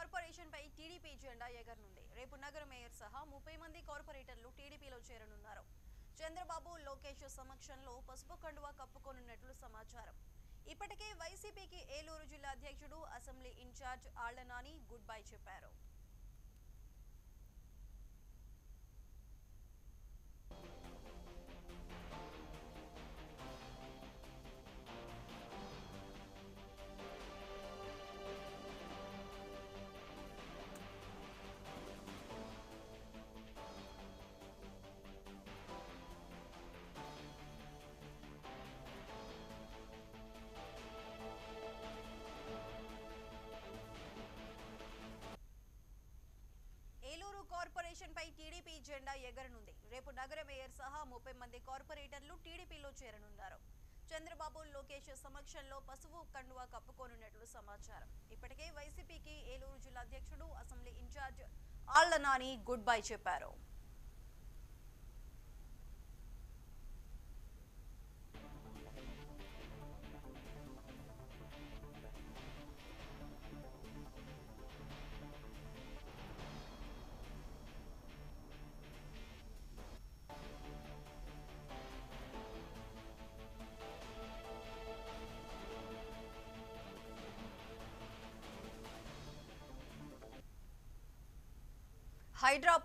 Corporation పై TDP జెండా ఎగరనుంది. రేపు నగర మేయర్ సహా 30 మంది కార్పొరేటర్లు టీడీపీలో చేరనున్నారు. చంద్రబాబు లోకేష్ సమక్షంలో పసుపు కండువా కప్పుకోనున్నట్లు సమాచారం. ఇప్పటికే వైసీపీకి ఏలూరు జిల్లా అధ్యక్షుడు assembly incharge Alla Nani good bye చెప్పారు. ఏలూరు కార్పొరేషన్ పై టీడీపీ జెండా ఎగరనుంది. రేపు నగర మేయర్ సహా 30 మంది కార్పొరేటర్లు టీడీపీలో చేరనున్నారు. చంద్రబాబు లోకేష్ సమక్షంలో పసుపు కండువా కప్పుకోనున్నట్లు సమాచారం. ఇప్పటికే వైసీపీకి ఏలూరు జిల్లా అధ్యక్షుడు assembly incharge Alla Nani good bye చెప్పారు. హైదరాబాద్